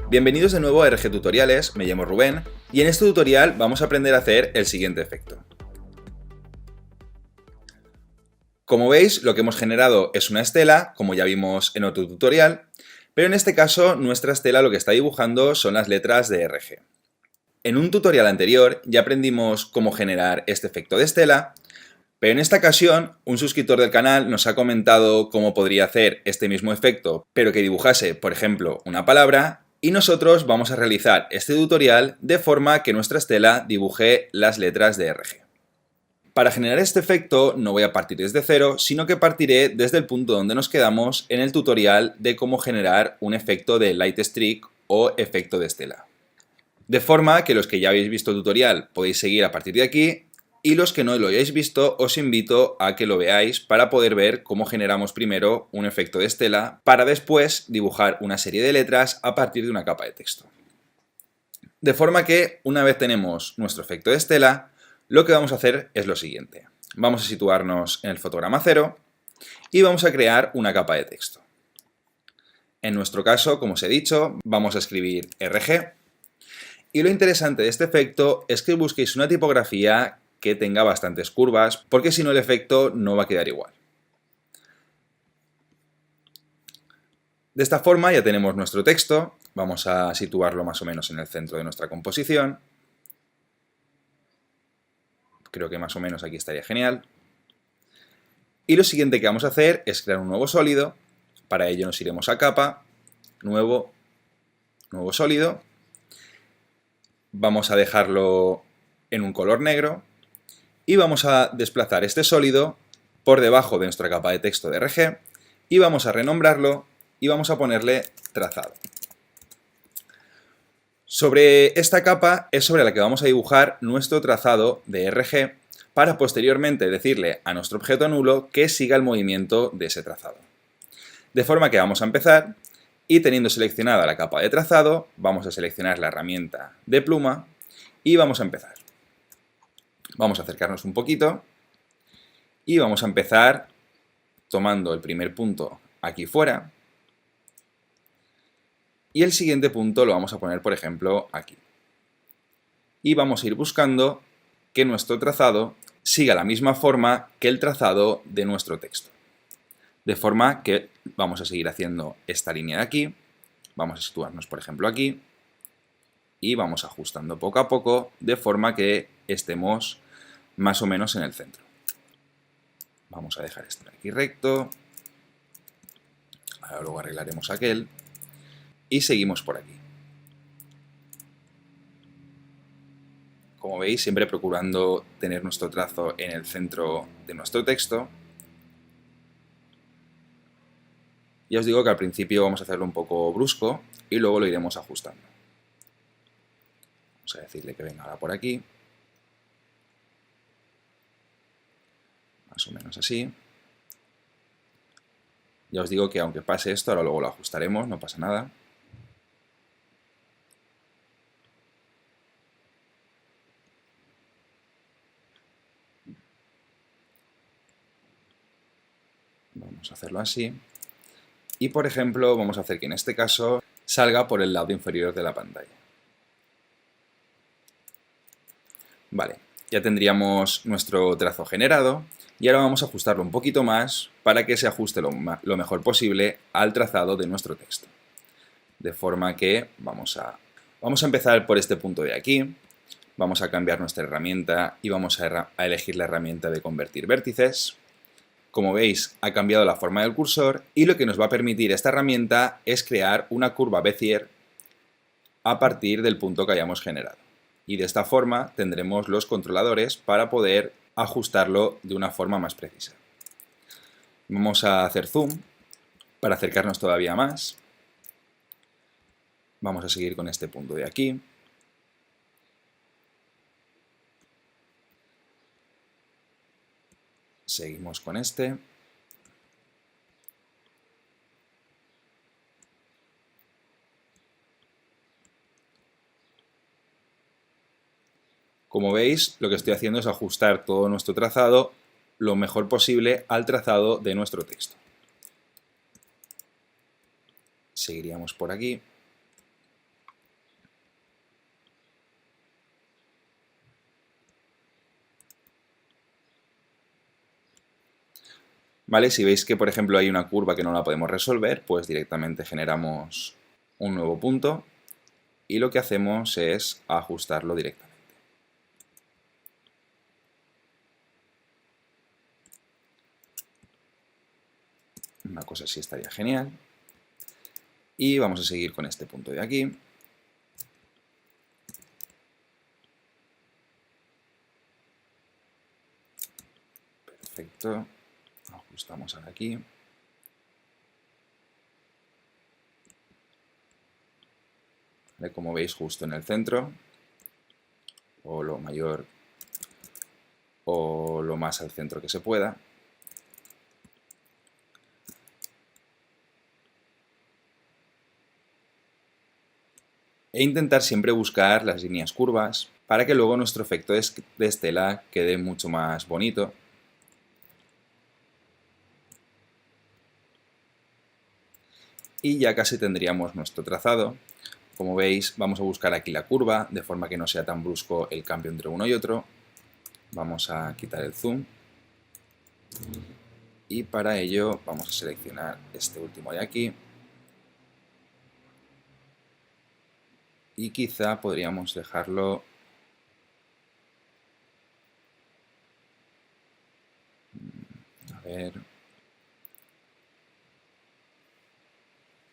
Bienvenidos de nuevo a RG Tutoriales, me llamo Rubén y en este tutorial vamos a aprender a hacer el siguiente efecto. Como veis, lo que hemos generado es una estela, como ya vimos en otro tutorial, pero en este caso nuestra estela lo que está dibujando son las letras de RG. En un tutorial anterior ya aprendimos cómo generar este efecto de estela, pero en esta ocasión un suscriptor del canal nos ha comentado cómo podría hacer este mismo efecto, pero que dibujase, por ejemplo, una palabra, y nosotros vamos a realizar este tutorial de forma que nuestra estela dibuje las letras de RG. Para generar este efecto no voy a partir desde cero, sino que partiré desde el punto donde nos quedamos en el tutorial de cómo generar un efecto de light streak o efecto de estela. De forma que los que ya habéis visto el tutorial podéis seguir a partir de aquí, y los que no lo hayáis visto os invito a que lo veáis para poder ver cómo generamos primero un efecto de estela para después dibujar una serie de letras a partir de una capa de texto. De forma que una vez tenemos nuestro efecto de estela, lo que vamos a hacer es lo siguiente. Vamos a situarnos en el fotograma 0 y vamos a crear una capa de texto. En nuestro caso, como os he dicho, vamos a escribir RG. Y lo interesante de este efecto es que busquéis una tipografía que tenga bastantes curvas, porque si no el efecto no va a quedar igual. De esta forma ya tenemos nuestro texto, vamos a situarlo más o menos en el centro de nuestra composición. Creo que más o menos aquí estaría genial. Y lo siguiente que vamos a hacer es crear un nuevo sólido. Para ello nos iremos a capa, nuevo sólido. Vamos a dejarlo en un color negro y vamos a desplazar este sólido por debajo de nuestra capa de texto de RG y vamos a renombrarlo y vamos a ponerle trazado. Sobre esta capa es sobre la que vamos a dibujar nuestro trazado de RG para posteriormente decirle a nuestro objeto nulo que siga el movimiento de ese trazado. De forma que vamos a empezar y teniendo seleccionada la capa de trazado, vamos a seleccionar la herramienta de pluma y vamos a empezar. Vamos a acercarnos un poquito y vamos a empezar tomando el primer punto aquí fuera y el siguiente punto lo vamos a poner, por ejemplo, aquí. Y vamos a ir buscando que nuestro trazado siga la misma forma que el trazado de nuestro texto. De forma que vamos a seguir haciendo esta línea de aquí, vamos a situarnos, por ejemplo, aquí y vamos ajustando poco a poco de forma que estemos más o menos en el centro. Vamos a dejar este de aquí recto. Ahora luego arreglaremos aquel. Y seguimos por aquí. Como veis, siempre procurando tener nuestro trazo en el centro de nuestro texto. Ya os digo que al principio vamos a hacerlo un poco brusco y luego lo iremos ajustando. Vamos a decirle que venga ahora por aquí. Más o menos así. Ya os digo que aunque pase esto, ahora luego lo ajustaremos, no pasa nada. Vamos a hacerlo así. Y por ejemplo, vamos a hacer que en este caso salga por el lado inferior de la pantalla. Vale, ya tendríamos nuestro trazo generado. Y ahora vamos a ajustarlo un poquito más para que se ajuste lo mejor posible al trazado de nuestro texto. De forma que vamos a empezar por este punto de aquí. Vamos a cambiar nuestra herramienta y vamos a elegir la herramienta de convertir vértices. Como veis, ha cambiado la forma del cursor y lo que nos va a permitir esta herramienta es crear una curva Bézier a partir del punto que hayamos generado. Y de esta forma tendremos los controladores para poder ajustarlo de una forma más precisa. Vamos a hacer zoom para acercarnos todavía más. Vamos a seguir con este punto de aquí. Seguimos con este. Como veis, lo que estoy haciendo es ajustar todo nuestro trazado lo mejor posible al trazado de nuestro texto. Seguiríamos por aquí. ¿Vale? Si veis que, por ejemplo, hay una curva que no la podemos resolver, pues directamente generamos un nuevo punto y lo que hacemos es ajustarlo directamente. Una cosa así estaría genial. Y vamos a seguir con este punto de aquí. Perfecto. Ajustamos ahora aquí. ¿Vale? Como veis, justo en el centro, o lo mayor o lo más al centro que se pueda. E intentar siempre buscar las líneas curvas para que luego nuestro efecto de estela quede mucho más bonito. Y ya casi tendríamos nuestro trazado. Como veis, vamos a buscar aquí la curva, de forma que no sea tan brusco el cambio entre uno y otro. Vamos a quitar el zoom. Y para ello vamos a seleccionar este último de aquí. Y quizá podríamos dejarlo... A ver...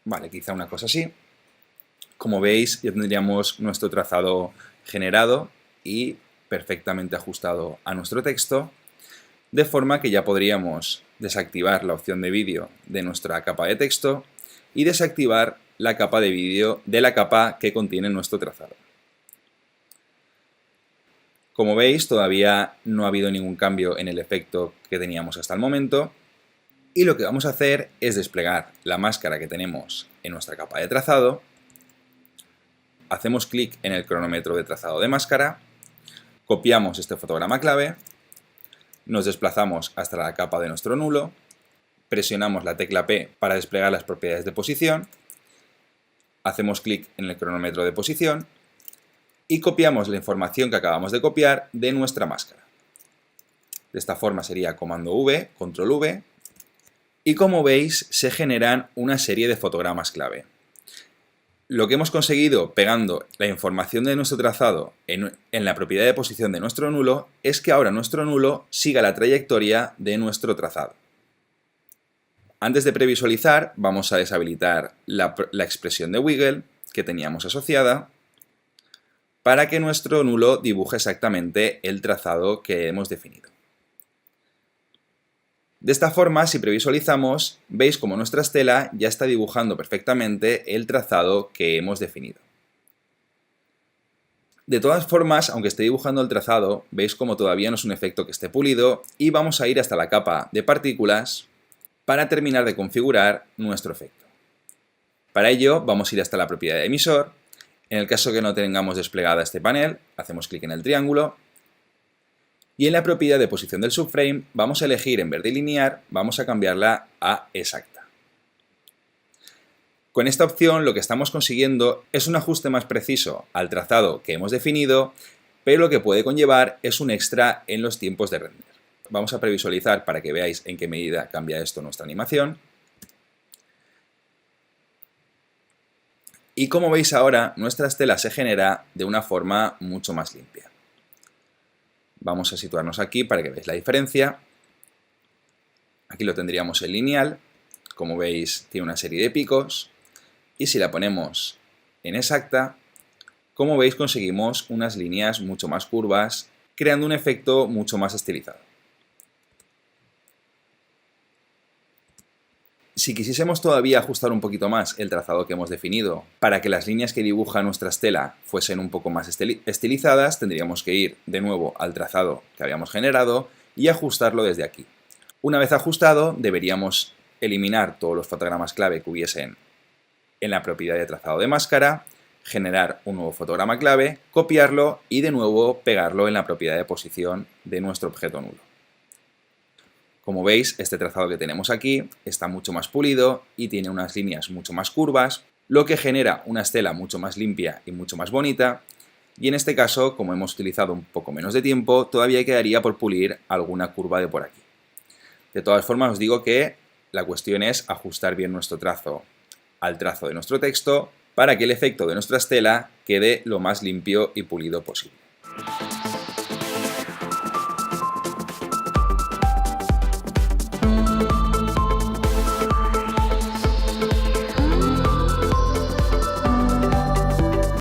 Vale, quizá una cosa así. Como veis, ya tendríamos nuestro trazado generado y perfectamente ajustado a nuestro texto, de forma que ya podríamos desactivar la opción de vídeo de nuestra capa de texto y desactivar la capa de vídeo de la capa que contiene nuestro trazado. Como veis, todavía no ha habido ningún cambio en el efecto que teníamos hasta el momento, y lo que vamos a hacer es desplegar la máscara que tenemos en nuestra capa de trazado. Hacemos clic en el cronómetro de trazado de máscara, copiamos este fotograma clave, nos desplazamos hasta la capa de nuestro nulo, presionamos la tecla P para desplegar las propiedades de posición, hacemos clic en el cronómetro de posición y copiamos la información que acabamos de copiar de nuestra máscara. De esta forma sería comando V, control V, y como veis se generan una serie de fotogramas clave. Lo que hemos conseguido pegando la información de nuestro trazado en la propiedad de posición de nuestro nulo es que ahora nuestro nulo siga la trayectoria de nuestro trazado. Antes de previsualizar, vamos a deshabilitar la expresión de wiggle que teníamos asociada para que nuestro nulo dibuje exactamente el trazado que hemos definido. De esta forma, si previsualizamos, veis como nuestra estela ya está dibujando perfectamente el trazado que hemos definido. De todas formas, aunque esté dibujando el trazado, veis como todavía no es un efecto que esté pulido y vamos a ir hasta la capa de partículas para terminar de configurar nuestro efecto. Para ello, vamos a ir hasta la propiedad de emisor. En el caso que no tengamos desplegada este panel, hacemos clic en el triángulo. Y en la propiedad de posición del subframe vamos a elegir, en vez de lineal, vamos a cambiarla a exacta. Con esta opción lo que estamos consiguiendo es un ajuste más preciso al trazado que hemos definido, pero lo que puede conllevar es un extra en los tiempos de render. Vamos a previsualizar para que veáis en qué medida cambia esto nuestra animación. Y como veis ahora, nuestra estela se genera de una forma mucho más limpia. Vamos a situarnos aquí para que veáis la diferencia. Aquí lo tendríamos en lineal. Como veis, tiene una serie de picos. Y si la ponemos en exacta, como veis, conseguimos unas líneas mucho más curvas, creando un efecto mucho más estilizado. Si quisiésemos todavía ajustar un poquito más el trazado que hemos definido para que las líneas que dibuja nuestra estela fuesen un poco más estilizadas, tendríamos que ir de nuevo al trazado que habíamos generado y ajustarlo desde aquí. Una vez ajustado, deberíamos eliminar todos los fotogramas clave que hubiesen en la propiedad de trazado de máscara, generar un nuevo fotograma clave, copiarlo y de nuevo pegarlo en la propiedad de posición de nuestro objeto nulo. Como veis, este trazado que tenemos aquí está mucho más pulido y tiene unas líneas mucho más curvas, lo que genera una estela mucho más limpia y mucho más bonita, y en este caso, como hemos utilizado un poco menos de tiempo, todavía quedaría por pulir alguna curva de por aquí. De todas formas, os digo que la cuestión es ajustar bien nuestro trazo al trazo de nuestro texto para que el efecto de nuestra estela quede lo más limpio y pulido posible.